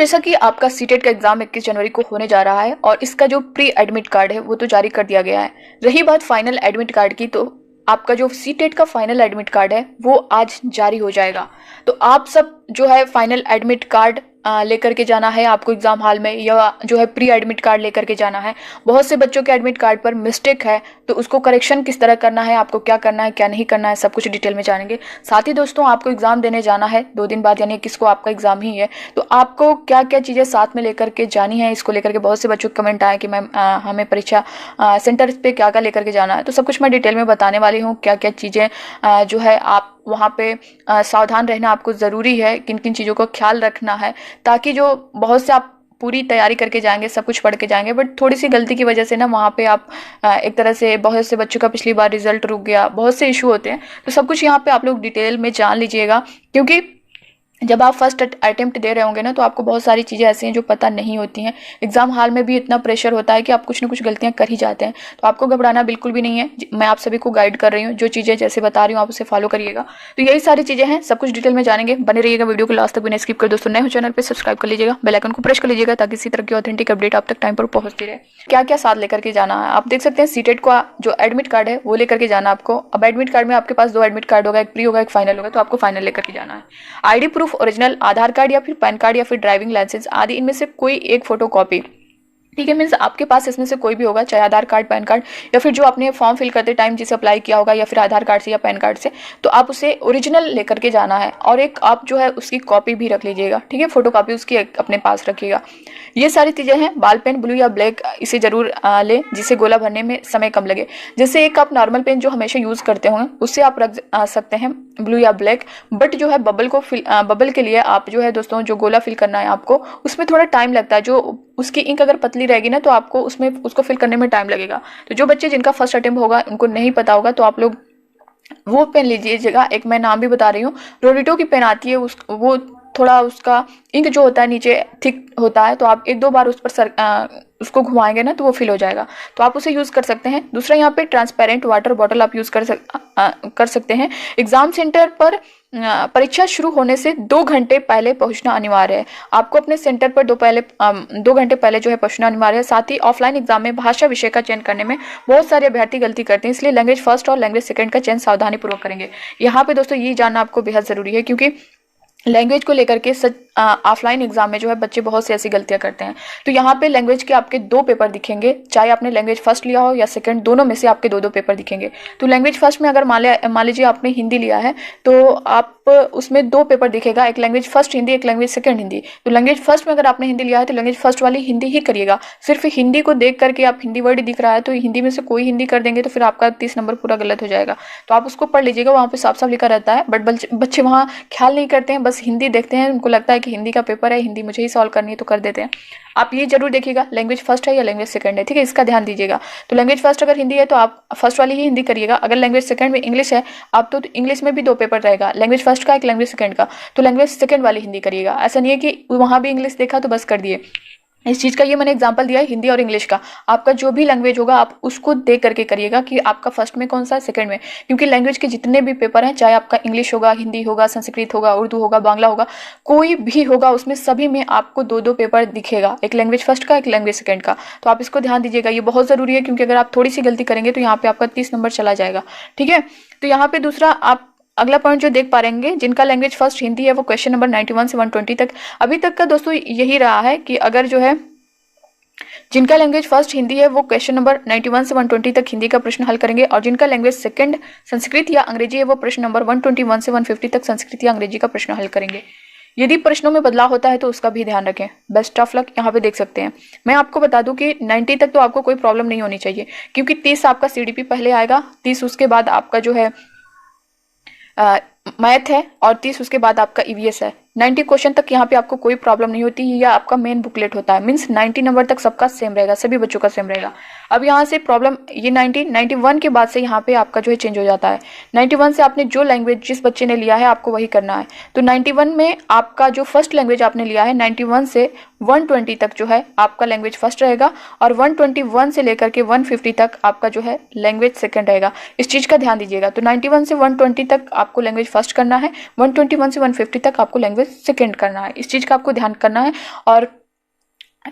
जैसा कि आपका सीटेट का एग्जाम 21 जनवरी को होने जा रहा है और इसका जो प्री एडमिट कार्ड है वो तो जारी कर दिया गया है। रही बात फाइनल एडमिट कार्ड की, तो आपका जो सीटेट का फाइनल एडमिट कार्ड है वो आज जारी हो जाएगा। तो आप सब जो है फाइनल एडमिट कार्ड लेकर के जाना है आपको एग्जाम हॉल में, या जो है प्री एडमिट कार्ड लेकर के जाना है। बहुत से बच्चों के एडमिट कार्ड पर मिस्टेक है, तो उसको करेक्शन किस तरह करना है, आपको क्या करना है क्या नहीं करना है, सब कुछ डिटेल में जानेंगे। साथ ही दोस्तों आपको एग्जाम देने जाना है 2 दिन बाद, यानी किसको आपका एग्जाम ही है, तो आपको क्या क्या चीज़ें साथ में लेकर के जानी है, इसको लेकर के बहुत से बच्चों के कमेंट आए कि मैम हमें परीक्षा सेंटर पे क्या क्या लेकर के जाना है। तो सब कुछ मैं डिटेल में बताने वाली हूँ, क्या क्या चीज़ें जो है आप वहाँ पे सावधान रहना आपको ज़रूरी है, किन किन चीज़ों का ख्याल रखना है, ताकि जो बहुत से आप पूरी तैयारी करके जाएंगे, सब कुछ पढ़ के जाएंगे, बट थोड़ी सी गलती की वजह से ना वहाँ पे आप एक तरह से बहुत से बच्चों का पिछली बार रिजल्ट रुक गया, बहुत से इशू होते हैं। तो सब कुछ यहाँ पे आप लोग डिटेल में जान लीजिएगा, क्योंकि जब आप फर्स्ट अटेम्प्ट दे रहे होंगे ना, तो आपको बहुत सारी चीज़ें ऐसी हैं जो पता नहीं होती हैं। एग्जाम हॉल में भी इतना प्रेशर होता है कि आप कुछ ना कुछ गलतियां कर ही जाते हैं, तो आपको घबराना बिल्कुल भी नहीं है। मैं आप सभी को गाइड कर रही हूँ, जो चीज़ें जैसे बता रही हूँ आप उसे फॉलो करिएगा। तो यही सारी चीज़ें हैं, सब कुछ डिटेल में जानेंगे, बने रहिएगा वीडियो को लास्ट तक बिना स्किप कर। दोस्तों नए हो चैनल पर सब्सक्राइब कर लीजिएगा, बेल आइकन को प्रेस कर लीजिएगा, ताकि इसी तरह की ऑथेंटिक अपडेट आप तक टाइम पर पहुंचती रहे। क्या क्या साथ लेकर के जाना है आप देख सकते हैं। सीटेट का जो एडमिट कार्ड है वो लेकर के जाना आपको। अब एडमिट कार्ड में आपके पास 2 एडमिट कार्ड होगा, एक प्री होगा एक फाइनल होगा, तो आपको फाइनल लेकर के जाना है। आईडी प्रूफ ओरिजिनल, आधार कार्ड या फिर पैन कार्ड या फिर ड्राइविंग लाइसेंस आदि इनमें से कोई एक फोटो कॉपी, ठीक है। मीन्स आपके पास इसमें से कोई भी होगा, चाहे आधार कार्ड पैन कार्ड या फिर जो आपने फॉर्म फिल करते टाइम जिसे अप्लाई किया होगा, या फिर आधार कार्ड से या पैन कार्ड से, तो आप उसे ओरिजिनल लेकर के जाना है। और एक आप जो है उसकी कॉपी भी रख लीजिएगा, ठीक है, फोटो कॉपी उसकी अपने पास रखिएगा। ये सारी चीज़ें हैं। बाल पेन ब्लू या ब्लैक इसे जरूर लें, जिससे गोला भरने में समय कम लगे। जैसे एक आप नॉर्मल पेन जो हमेशा यूज़ करते होंगे उससे आप रख सकते हैं ब्लू या ब्लैक, बट जो है बबल के लिए आप जो है दोस्तों जो गोला फिल करना है आपको, उसमें थोड़ा टाइम लगता है। जो उसकी इंक अगर पतली रहेगी ना, तो आपको उसमें उसको फिल करने में टाइम लगेगा। तो जो बच्चे जिनका फर्स्ट अटेम्प्ट होगा, उनको नहीं पता होगा, तो आप लोग वो पेन लीजिएगा। एक मैं नाम भी बता रही हूँ, रोडिटो की पेन आती है, वो थोड़ा उसका इंक जो होता है नीचे थिक होता है, तो आप 1-2 बार उस पर उसको घुमाएंगे ना तो वो फिल हो जाएगा, तो आप उसे यूज़ कर सकते हैं। दूसरा यहाँ पे ट्रांसपेरेंट वाटर बॉटल आप यूज़ कर सकते हैं। एग्जाम सेंटर पर परीक्षा शुरू होने से 2 घंटे पहले पहुंचना अनिवार्य है। आपको अपने सेंटर पर 2 घंटे पहले जो है पहुंचना अनिवार्य है। साथ ही ऑफलाइन एग्जाम में भाषा विषय का चयन करने में बहुत सारे अभ्यर्थी गलती करते हैं, इसलिए लैंग्वेज फर्स्ट और लैंग्वेज सेकंड का चयन सावधानी पूर्वक करेंगे। यहाँ पे दोस्तों ये जानना आपको बेहद जरूरी है, क्योंकि लैंग्वेज को लेकर के ऑफलाइन एग्जाम में जो है बच्चे बहुत सी ऐसी गलतियां करते हैं। तो यहाँ पे लैंग्वेज के आपके 2 पेपर दिखेंगे, चाहे आपने लैंग्वेज फर्स्ट लिया हो या सेकंड, दोनों में से आपके 2-2 पेपर दिखेंगे। तो लैंग्वेज फर्स्ट में अगर मान लीजिए आपने हिंदी लिया है, तो आप उसमें 2 पेपर दिखेगा, एक लैंग्वेज फर्स्ट हिंदी, एक लैंग्वेज सेकंड हिंदी। तो लैंग्वेज फर्स्ट में अगर आपने हिंदी लिया है तो लैंग्वेज फर्स्ट वाली हिंदी ही करिएगा। सिर्फ हिंदी को देख करके आप हिंदी वर्ड दिख रहा है तो हिंदी में से कोई हिंदी कर देंगे, तो फिर आपका 30 नंबर पूरा गलत हो जाएगा। तो आप उसको पढ़ लीजिएगा, वहाँ पे साफ साफ लिखा रहता है, बट बच्चे वहाँ ख्याल नहीं करते हैं, बस हिंदी देखते हैं, उनको लगता है कि हिंदी का पेपर है, हिंदी मुझे ही सॉल्व करनी है, तो कर देते हैं। आप ये जरूर देखिएगा लैंग्वेज फर्स्ट है या लैंग्वेज सेकंड है, ठीक है, इसका ध्यान दीजिएगा। तो लैंग्वेज फर्स्ट अगर हिंदी है तो आप फर्स्ट वाली ही हिंदी करिएगा। अगर लैंग्वेज सेकंड में इंग्लिश है आप, तो इंग्लिश में भी 2 पेपर रहेगा, लैंग्वेज फर्स्ट का एक लैंग्वेज सेकंड का, तो लैंग्वेज सेकंड वाली हिंदी करिएगा। ऐसा नहीं है कि वहाँ भी इंग्लिश देखा तो बस कर दिए। इस चीज़ का ये मैंने एग्जांपल दिया है, हिंदी और इंग्लिश का। आपका जो भी लैंग्वेज होगा आप उसको देख करके करिएगा कि आपका फर्स्ट में कौन सा है, सेकंड में, क्योंकि लैंग्वेज के जितने भी पेपर हैं, चाहे आपका इंग्लिश होगा, हिंदी होगा, संस्कृत होगा, उर्दू होगा, बांग्ला होगा, कोई भी होगा, उसमें सभी में आपको 2-2 पेपर दिखेगा, एक लैंग्वेज फर्स्ट का एक लैंग्वेज सेकंड का। तो आप इसको ध्यान दीजिएगा, ये बहुत ज़रूरी है, क्योंकि अगर आप थोड़ी सी गलती करेंगे तो यहाँ पे आपका 30 नंबर चला जाएगा, ठीक है। तो यहाँ पे दूसरा आप अगला पॉइंट जो देख पा रहेंगे, जिनका लैंग्वेज फर्स्ट हिंदी है वो क्वेश्चन नंबर 91 से 120 तक अभी तक का दोस्तों यही रहा है कि अगर जो है जिनका लैंग्वेज फर्स्ट हिंदी है वो क्वेश्चन नंबर 91 से 120 तक हिंदी का प्रश्न हल करेंगे, और जिनका लैंग्वेज सेकंड संस्कृत या अंग्रेजी है वो प्रश्न नंबर 121 से 150 तक संस्कृत या अंग्रेजी का प्रश्न हल करेंगे। यदि प्रश्नों में बदलाव होता है तो उसका भी ध्यान रखें। बेस्ट ऑफ लक यहाँ पे देख सकते हैं। मैं आपको बता दूं कि 90 तक तो आपको कोई प्रॉब्लम नहीं होनी चाहिए, क्योंकि 30 आपका CDP पहले आएगा, 30 उसके बाद आपका जो है मैथ है, और 30 उसके बाद आपका EVS है। 90 क्वेश्चन तक यहाँ पे आपको कोई प्रॉब्लम नहीं होती, या आपका मेन बुकलेट होता है, मीन्स 90 नंबर तक सबका सेम रहेगा, सभी बच्चों का सेम रहेगा। अब यहाँ से प्रॉब्लम ये 91 के बाद से यहाँ पे आपका जो है चेंज हो जाता है। 91 से आपने जो लैंग्वेज जिस बच्चे ने लिया है आपको वही करना है। तो 91 में आपका जो फर्स्ट लैंग्वेज आपने लिया है, 91 से 120 तक जो है आपका लैंग्वेज फर्स्ट रहेगा और 121 से लेकर के 150 तक आपका जो है लैंग्वेज सेकंड रहेगा। इस चीज़ का ध्यान दीजिएगा। तो 91 से 120 तक आपको लैंग्वेज फर्स्ट करना है, 121 से 150 तक आपको लैंग्वेज सेकंड करना है। इस चीज़ का आपको ध्यान करना है। और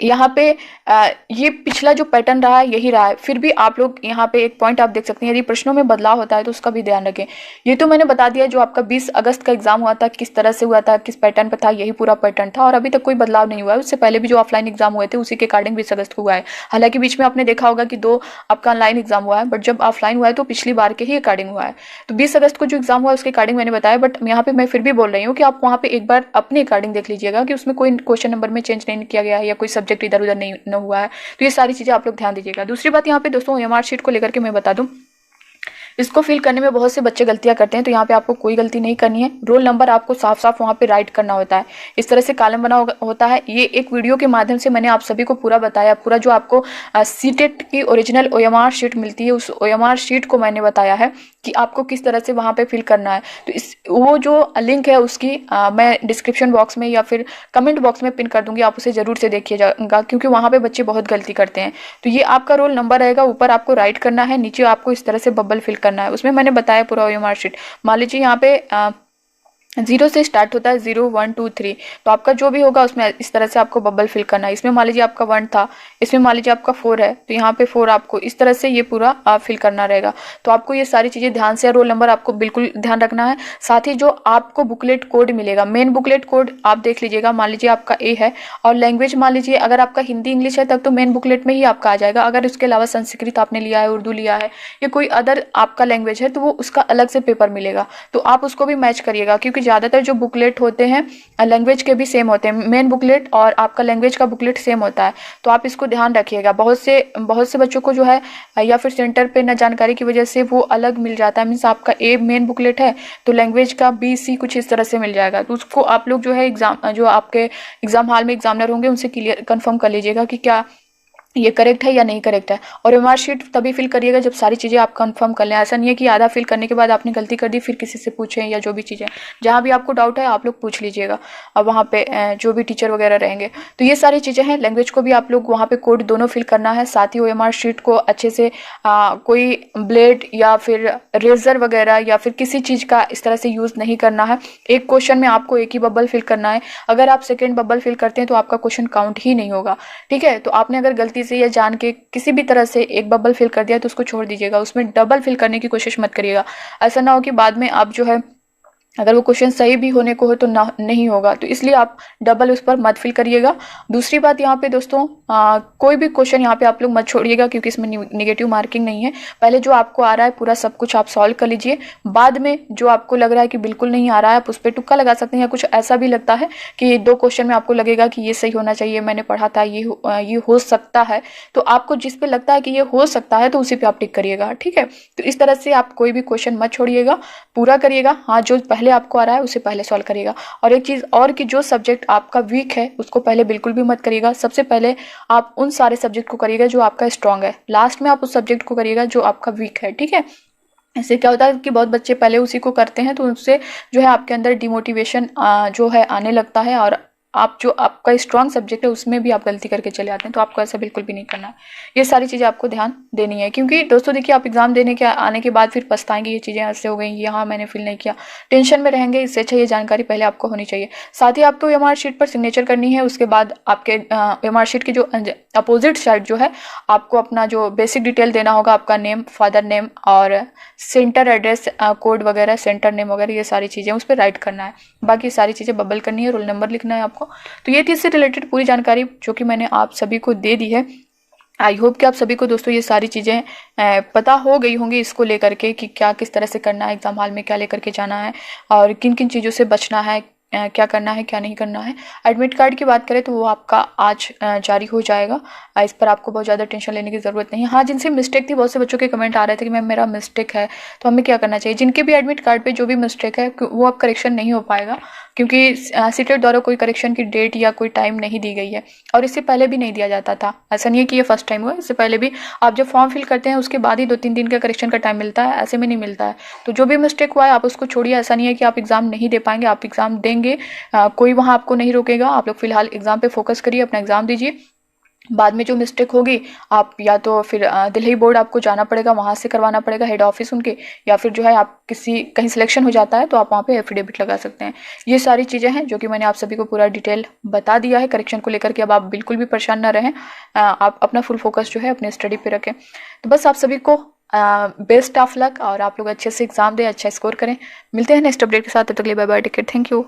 यहाँ पे ये पिछला जो पैटर्न रहा है यही रहा है। फिर भी आप लोग यहाँ पे एक पॉइंट आप देख सकते हैं, यदि प्रश्नों में बदलाव होता है तो उसका भी ध्यान रखें। ये तो मैंने बता दिया जो आपका 20 अगस्त का एग्जाम हुआ था किस तरह से हुआ था, किस पैटर्न पे था, यही पूरा पैटर्न था और अभी तक कोई बदलाव नहीं हुआ है। उससे पहले भी जो ऑफलाइन एग्जाम हुए थे उसी के अकॉर्डिंग 20 अगस्त को हुआ है। हालांकि बीच में आपने देखा होगा कि 2 आपका ऑनलाइन एग्जाम हुआ है, बट जब ऑफलाइन हुआ है तो पिछली बार के ही अकॉर्डिंग हुआ है। तो 20 अगस्त को जो एग्जाम हुआ है उसके अकॉर्डिंग मैंने बताया, बट यहाँ पे मैं फिर भी बोल रही हूँ कि आप वहाँ पे एक बार अपने अकॉर्डिंग देख लीजिएगा कि उसमें कोई क्वेश्चन नंबर में चेंज नहीं किया गया है या कोई सब्जेक्ट इधर उधर नहीं न हुआ है। तो ये सारी चीजें आप लोग ध्यान दीजिएगा। दूसरी बात यहाँ पे दोस्तों OMR शीट को लेकर के मैं बता दूं, इसको फिल करने में बहुत से बच्चे गलतियां करते हैं। तो यहाँ पे आपको कोई गलती नहीं करनी है। रोल नंबर आपको साफ साफ वहाँ पे राइट करना होता है। इस तरह से कॉलम बना होता है। ये एक वीडियो के माध्यम से मैंने आप सभी को पूरा बताया। पूरा जो आपको सीटेट की ओरिजिनल OMR शीट मिलती है उस OMR शीट को मैंने बताया है कि आपको किस तरह से वहाँ पे फिल करना है। तो वो जो लिंक है उसकी मैं डिस्क्रिप्शन बॉक्स में या फिर कमेंट बॉक्स में पिन कर दूंगी, आप उसे जरूर से देखिएगा क्योंकि वहाँ पे बच्चे बहुत गलती करते हैं। तो ये आपका रोल नंबर रहेगा, ऊपर आपको राइट करना है, नीचे आपको इस तरह से बबल फिल करना है। उसमें मैंने बताया पूरा OMR शीट। मान लीजिए यहाँ पे 0 से स्टार्ट होता है, 0 1 2 3, तो आपका जो भी होगा उसमें इस तरह से आपको बबल फिल करना है। इसमें मान लीजिए आपका 1 था, इसमें मान लीजिए आपका 4 है, तो यहाँ पे 4 आपको इस तरह से ये पूरा फिल करना रहेगा। तो आपको ये सारी चीज़ें ध्यान से, रोल नंबर आपको बिल्कुल ध्यान रखना है। साथ ही जो आपको बुकलेट कोड मिलेगा, मेन बुकलेट कोड आप देख लीजिएगा। मान लीजिए आपका A है और लैंग्वेज मान लीजिए अगर आपका हिंदी इंग्लिश है तब तो मेन बुकलेट में ही आपका आ जाएगा। अगर उसके अलावा संस्कृत आपने लिया है, उर्दू लिया है या कोई अदर आपका लैंग्वेज है तो वो उसका अलग से पेपर मिलेगा। तो आप उसको भी मैच करिएगा क्योंकि ज़्यादातर जो बुकलेट होते हैं लैंग्वेज के भी सेम होते हैं। मेन बुकलेट और आपका लैंग्वेज का बुकलेट सेम होता है, तो आप इसको ध्यान रखिएगा। बहुत से बच्चों को जो है या फिर सेंटर पे न जानकारी की वजह से वो अलग मिल जाता है। मीन्स आपका A मेन बुकलेट है तो लैंग्वेज का B C कुछ इस तरह से मिल जाएगा। तो उसको आप लोग जो है एग्जाम, जो आपके एग्जाम हॉल में एग्जामिनर होंगे उनसे क्लियर कंफर्म कर लीजिएगा कि क्या ये करेक्ट है या नहीं करेक्ट है। और OMR शीट तभी फिल करिएगा जब सारी चीज़ें आप कंफर्म कर लें। ऐसा नहीं है कि आधा फिल करने के बाद आपने गलती कर दी फिर किसी से पूछें या जो भी चीज़ें, जहाँ भी आपको डाउट है आप लोग पूछ लीजिएगा और वहाँ पे जो भी टीचर वगैरह रहेंगे। तो ये सारी चीज़ें हैं। लैंग्वेज को भी आप लोग वहाँ पे कोड दोनों फिल करना है। साथ ही OMR शीट को अच्छे से कोई ब्लेड या फिर रेजर वगैरह या फिर किसी चीज़ का इस तरह से यूज़ नहीं करना है। एक क्वेश्चन में आपको एक ही बबल फिल करना है। अगर आप सेकेंड बबल फिल करते हैं तो आपका क्वेश्चन काउंट ही नहीं होगा। ठीक है, तो आपने अगर गलती से या जान के किसी भी तरह से एक बबल फिल कर दिया तो उसको छोड़ दीजिएगा, उसमें डबल फिल करने की कोशिश मत करिएगा। ऐसा ना हो कि बाद में आप जो है अगर वो क्वेश्चन सही भी होने को हो तो नहीं होगा, तो इसलिए आप डबल उस पर मत फिल करिएगा। दूसरी बात यहाँ पे दोस्तों कोई भी क्वेश्चन यहाँ पे आप लोग मत छोड़िएगा क्योंकि इसमें नेगेटिव मार्किंग नहीं है। पहले जो आपको आ रहा है पूरा सब कुछ आप सॉल्व कर लीजिए, बाद में जो आपको लग रहा है कि बिल्कुल नहीं आ रहा है आप उस पर तुक्का लगा सकते हैं। या कुछ ऐसा भी लगता है कि 2 क्वेश्चन में आपको लगेगा कि ये सही होना चाहिए, मैंने पढ़ा था ये हो सकता है, तो आपको जिस पे लगता है कि ये हो सकता है तो उसी पे आप टिक करिएगा। ठीक है, तो इस तरह से आप कोई भी क्वेश्चन मत छोड़िएगा, पूरा करिएगा। हाँ, जो पहले आपको आ रहा है उसे पहले सॉल्व करिएगा। और एक चीज और कि जो सब्जेक्ट आपका वीक है उसको पहले बिल्कुल भी मत करिएगा। सबसे पहले आप उन सारे सब्जेक्ट को करिएगा जो आपका स्ट्रांग है, लास्ट में आप उस सब्जेक्ट को करिएगा जो आपका वीक है। ठीक है, इससे क्या होता है कि बहुत बच्चे पहले उसी को करते हैं तो उनसे जो है आपके अंदर डिमोटिवेशन जो है आने लगता है और आप जो आपका स्ट्रांग सब्जेक्ट है उसमें भी आप गलती करके चले आते हैं। तो आपको ऐसा बिल्कुल भी नहीं करना है। ये सारी चीज़ें आपको ध्यान देनी है क्योंकि दोस्तों देखिए आप एग्जाम देने के आने के बाद फिर पछताएंगे, ये चीज़ें ऐसे हो गई, यहाँ मैंने फिल नहीं किया, टेंशन में रहेंगे। इससे अच्छा ये जानकारी पहले आपको होनी चाहिए। साथ ही आपको OMR शीट पर सिग्नेचर करनी है। उसके बाद आपके OMR शीट की जो अपोजिट साइड जो है आपको अपना जो बेसिक डिटेल देना होगा, आपका नेम, फादर नेम और सेंटर एड्रेस कोड वगैरह, सेंटर नेम वगैरह, ये सारी चीज़ें उस पर राइट करना है। बाकी सारी चीज़ें बबल करनी है, रोल नंबर लिखना है आपको। तो ये थी इससे रिलेटेड पूरी जानकारी जो कि मैंने आप सभी को दे दी है। आई होप कि आप सभी को दोस्तों ये सारी चीज़ें पता हो गई होंगी इसको लेकर के कि क्या किस तरह से करना है, एग्जाम हॉल में क्या लेकर के जाना है और किन किन चीज़ों से बचना है, क्या करना है क्या नहीं करना है। एडमिट कार्ड की बात करें तो वो आपका आज जारी हो जाएगा। इस पर आपको बहुत ज़्यादा टेंशन लेने की ज़रूरत नहीं है। हाँ, जिनसे मिस्टेक थी, बहुत से बच्चों के कमेंट आ रहे थे कि मैम मेरा मिस्टेक है तो हमें क्या करना चाहिए। जिनके भी एडमिट कार्ड पे जो भी मिस्टेक है वो अब करेक्शन नहीं हो पाएगा क्योंकि सीटेट द्वारा कोई करेक्शन की डेट या कोई टाइम नहीं दी गई है और इससे पहले भी नहीं दिया जाता था। ऐसा नहीं है कि ये फर्स्ट टाइम हुआ, इससे पहले भी आप जब फॉर्म फिल करते हैं उसके बाद ही 2-3 दिन का करेक्शन का टाइम मिलता है, ऐसे में नहीं मिलता है। तो जो भी मिस्टेक हुआ है आप उसको छोड़िए। ऐसा नहीं है कि आप एग्जाम नहीं दे पाएंगे, आप एग्जाम देंगे। जाएंगे, कोई वहाँ आपको नहीं रोकेगा। आप लोग फिलहाल एग्ज़ाम पे फोकस करिए, अपना एग्ज़ाम दीजिए। बाद में जो मिस्टेक होगी आप या तो फिर दिल्ली बोर्ड आपको जाना पड़ेगा, वहाँ से करवाना पड़ेगा हेड ऑफिस उनके, या फिर जो है आप कहीं सिलेक्शन हो जाता है तो आप वहाँ पे एफिडेविट लगा सकते हैं। ये सारी चीज़ें हैं जो कि मैंने आप सभी को पूरा डिटेल बता दिया है करेक्शन को लेकर के। अब आप बिल्कुल भी परेशान ना रहें, आप अपना फुल फोकस जो है अपने स्टडी पे रखें। तो बस आप सभी को बेस्ट ऑफ लक, और आप लोग अच्छे से एग्जाम दें, अच्छा स्कोर करें। मिलते हैं नेक्स्ट अपडेट के साथ, तब तक के लिए bye bye, take care, thank you.